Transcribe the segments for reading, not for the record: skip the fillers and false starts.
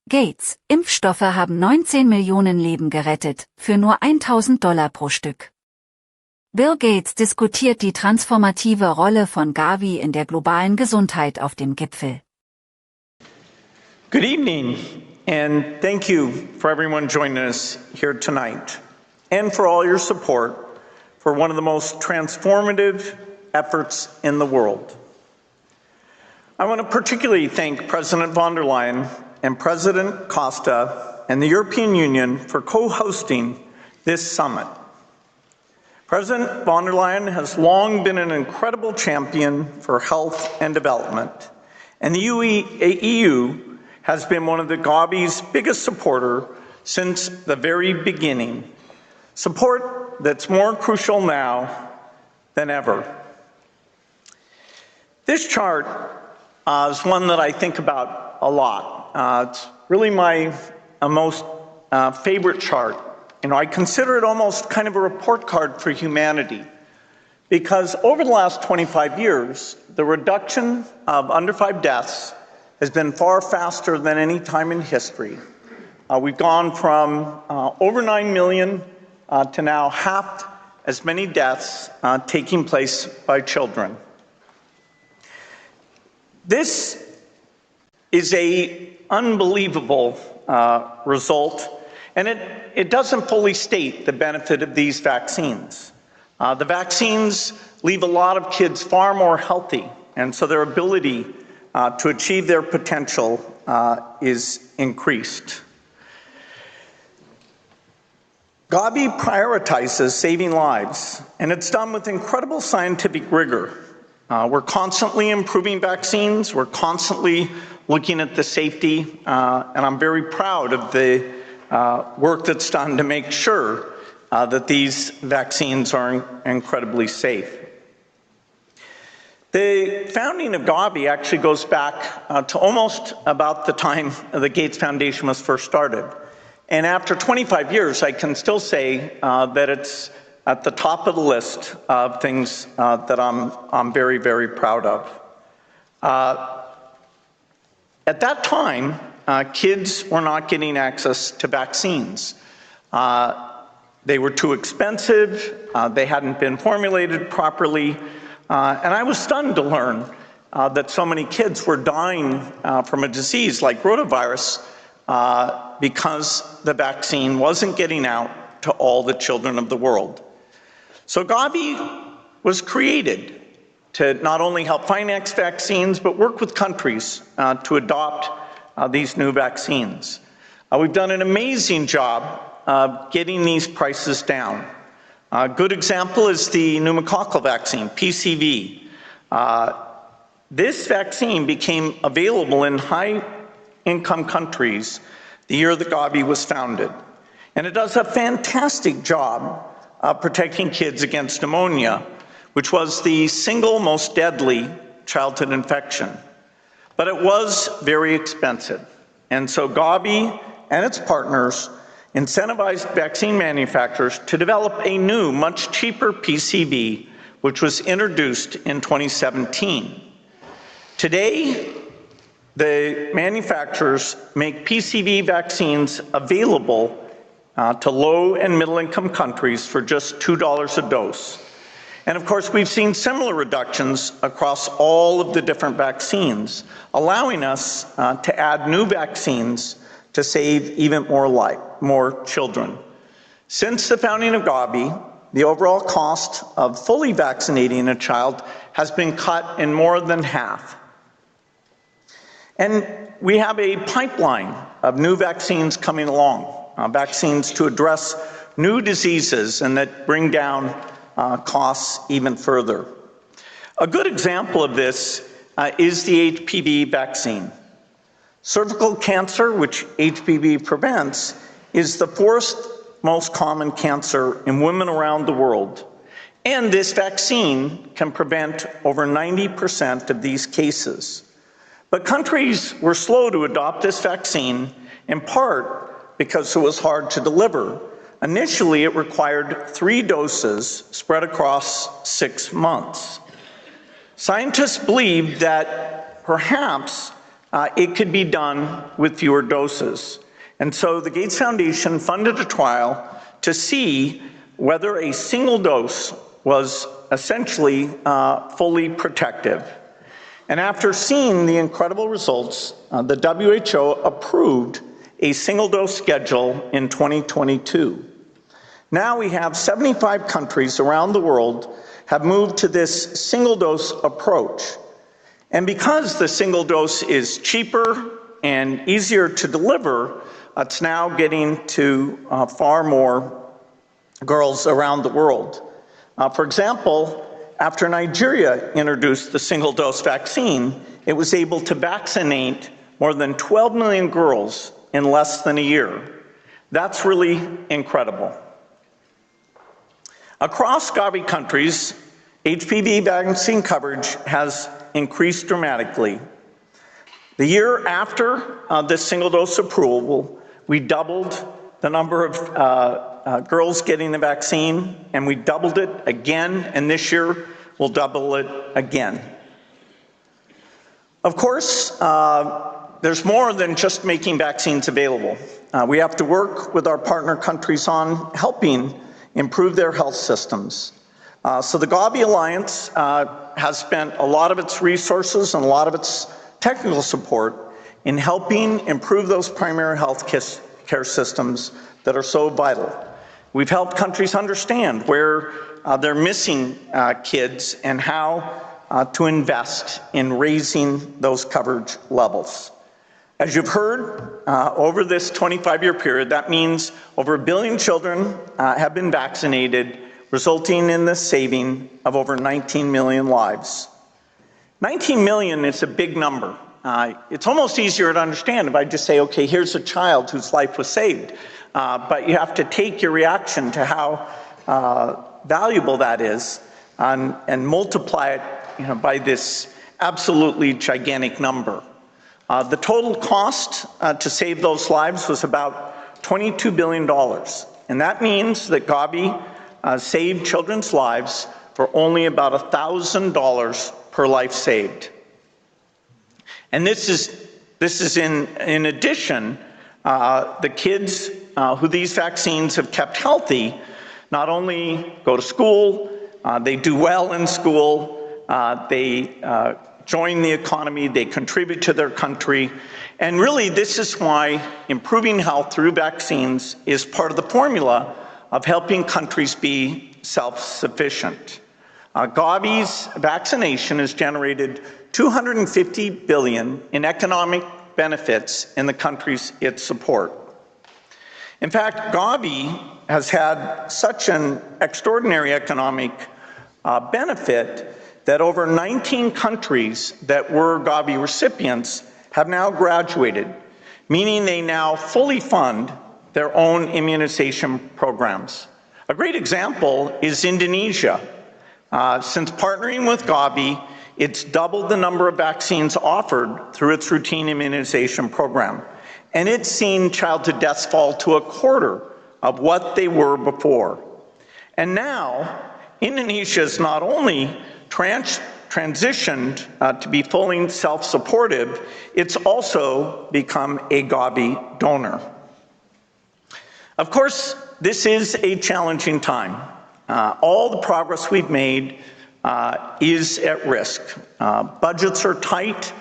Gates, Impfstoffe haben 19 Millionen Leben gerettet, für nur $1.000 pro Stück. Bill Gates diskutiert die transformative Rolle von Gavi in der globalen Gesundheit auf dem Gipfel. Good evening, and thank you for everyone joining us here tonight, and for all your support for one of the most transformative efforts in the world. I want to particularly thank President von der Leyen and President Costa and the European Union for co-hosting this summit. President von der Leyen has long been an incredible champion for health and development, and the EU has been one of the Gavi's biggest supporters since the very beginning. Support that's more crucial now than ever. This chart is one that I think about a lot. It's really my most favorite chart. I consider it almost kind of a report card for humanity, because over the last 25 years, the reduction of under 5 deaths has been far faster than any time in history. We've gone from over 9 million to now half as many deaths taking place by children. This is an unbelievable result, and it doesn't fully state the benefit of these vaccines. The vaccines leave a lot of kids far more healthy, and so their ability to achieve their potential is increased. Gavi prioritizes saving lives, and it's done with incredible scientific rigor. We're constantly improving vaccines, we're constantly looking at the safety, and I'm very proud of the work that's done to make sure that these vaccines are incredibly safe. The founding of Gavi actually goes back to almost about the time the Gates Foundation was first started. And after 25 years, I can still say that it's at the top of the list of things that I'm very, very proud of. At that time, kids were not getting access to vaccines. They were too expensive, they hadn't been formulated properly, and I was stunned to learn that so many kids were dying from a disease like rotavirus because the vaccine wasn't getting out to all the children of the world. So Gavi was created to not only help finance vaccines, but work with countries to adopt these new vaccines. We've done an amazing job of getting these prices down. A good example is the pneumococcal vaccine, PCV. This vaccine became available in high-income countries the year that Gavi was founded. And it does a fantastic job protecting kids against pneumonia, which was the single most deadly childhood infection. But it was very expensive. And so Gavi and its partners incentivized vaccine manufacturers to develop a new, much cheaper PCV, which was introduced in 2017. Today, the manufacturers make PCV vaccines available to low and middle income countries for just $2 a dose. And of course, we've seen similar reductions across all of the different vaccines, allowing us to add new vaccines to save even more children. Since the founding of Gavi, the overall cost of fully vaccinating a child has been cut in more than half. And we have a pipeline of new vaccines coming along. Vaccines to address new diseases and that bring down costs even further. A good example of this is the HPV vaccine. Cervical cancer, which HPV prevents, is the 4th most common cancer in women around the world. And this vaccine can prevent over 90% of these cases. But countries were slow to adopt this vaccine, in part because it was hard to deliver. Initially, it required 3 doses spread across 6 months. Scientists believe that perhaps it could be done with fewer doses. And so the Gates Foundation funded a trial to see whether a single dose was essentially fully protective. And after seeing the incredible results, the WHO approved a single-dose schedule in 2022. Now we have 75 countries around the world have moved to this single-dose approach. And because the single dose is cheaper and easier to deliver, it's now getting to far more girls around the world. For example, after Nigeria introduced the single-dose vaccine, it was able to vaccinate more than 12 million girls in less than a year. That's really incredible. Across Gavi countries, HPV vaccine coverage has increased dramatically. The year after this single-dose approval, we doubled the number of girls getting the vaccine, and we doubled it again, and this year we'll double it again. Of course, there's more than just making vaccines available. We have to work with our partner countries on helping improve their health systems. So the Gavi Alliance has spent a lot of its resources and a lot of its technical support in helping improve those primary health care systems that are so vital. We've helped countries understand where they're missing kids and how to invest in raising those coverage levels. As you've heard, over this 25-year period, that means over 1 billion children have been vaccinated, resulting in the saving of over 19 million lives. 19 million is a big number. It's almost easier to understand if I just say, okay, here's a child whose life was saved. But you have to take your reaction to how valuable that is and multiply it by this absolutely gigantic number. The total cost to save those lives was about $22 billion. And that means that Gavi saved children's lives for only about $1,000 per life saved. And this is in addition, the kids who these vaccines have kept healthy not only go to school, they do well in school, they join the economy, they contribute to their country. And really, this is why improving health through vaccines is part of the formula of helping countries be self-sufficient. Gavi's vaccination has generated $250 billion in economic benefits in the countries it supports. In fact, Gavi has had such an extraordinary economic benefit that over 19 countries that were Gavi recipients have now graduated, meaning they now fully fund their own immunization programs. A great example is Indonesia. Since partnering with Gavi, it's doubled the number of vaccines offered through its routine immunization program. And it's seen childhood deaths fall to a quarter of what they were before. And now, Indonesia is not only transitioned to be fully self-supportive, it's also become a Gavi donor. Of course, this is a challenging time. All the progress we've made is at risk. Budgets are tight,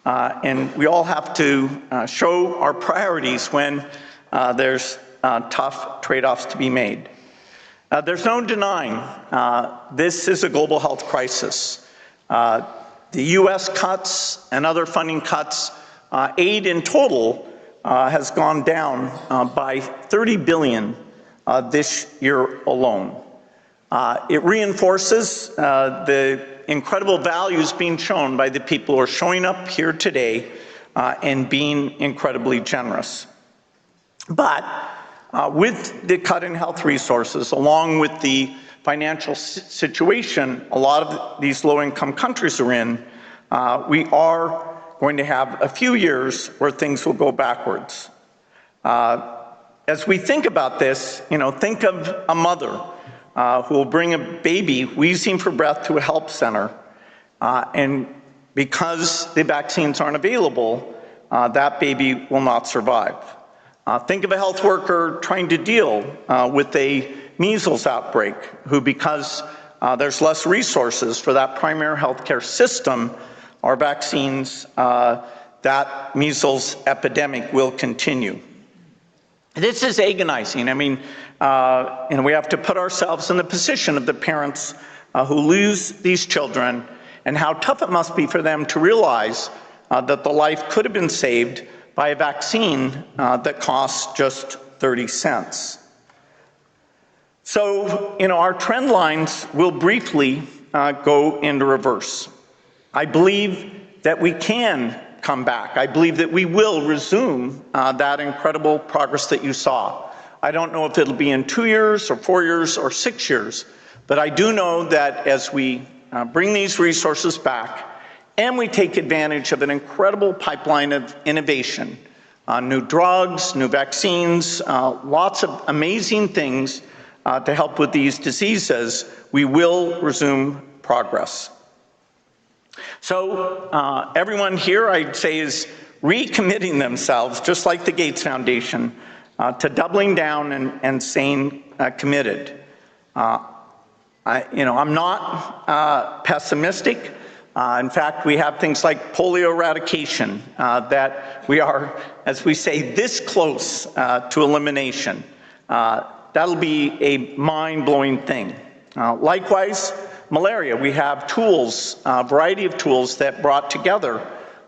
and we all have to show our priorities when there's tough trade-offs to be made. There's no denying this is a global health crisis. The U.S. cuts and other funding cuts, aid in total has gone down by $30 billion this year alone. It reinforces the incredible values being shown by the people who are showing up here today and being incredibly generous. But with the cut in health resources, along with the financial situation a lot of these low-income countries are in, we are going to have a few years where things will go backwards. As we think about this, think of a mother who will bring a baby wheezing for breath to a help center, and because the vaccines aren't available, that baby will not survive. Think of a health worker trying to deal with a measles outbreak, who, because there's less resources for that primary healthcare system or vaccines, that measles epidemic will continue. This is agonizing. I mean, we have to put ourselves in the position of the parents who lose these children, and how tough it must be for them to realize that the life could have been saved by a vaccine that costs just 30 cents. So, our trend lines will briefly go into reverse. I believe that we can come back. I believe that we will resume that incredible progress that you saw. I don't know if it'll be in 2 years or 4 years or 6 years, but I do know that as we bring these resources back and we take advantage of an incredible pipeline of innovation, new drugs, new vaccines, lots of amazing things to help with these diseases, we will resume progress. So everyone here, I'd say, is recommitting themselves, just like the Gates Foundation, to doubling down and staying committed. I'm not pessimistic. In fact, we have things like polio eradication that we are, as we say, this close to elimination. That'll be a mind-blowing thing. Likewise, malaria, we have tools, a variety of tools that brought together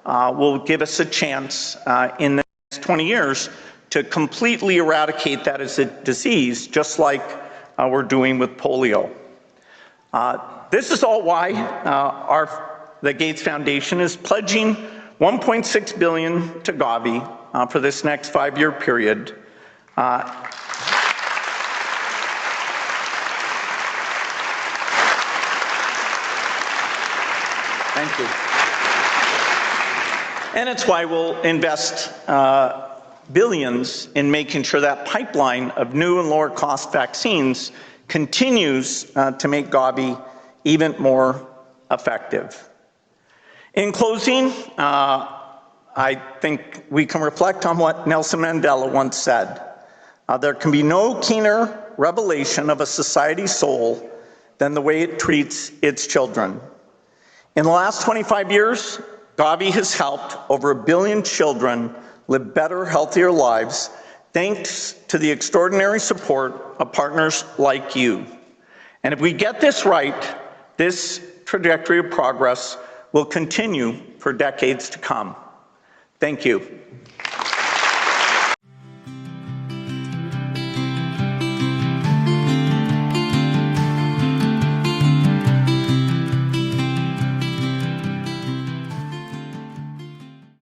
will give us a chance in the next 20 years to completely eradicate that as a disease, just like we're doing with polio. This is all why the Gates Foundation is pledging $1.6 billion to Gavi for this next 5-year period. Thank you. And it's why we'll invest billions in making sure that pipeline of new and lower cost vaccines continues to make Gavi even more effective. In closing, I think we can reflect on what Nelson Mandela once said. There can be no keener revelation of a society's soul than the way it treats its children. In the last 25 years, Gavi has helped over 1 billion children live better, healthier lives, thanks to the extraordinary support of partners like you. And if we get this right, this trajectory of progress will continue for decades to come. Thank you.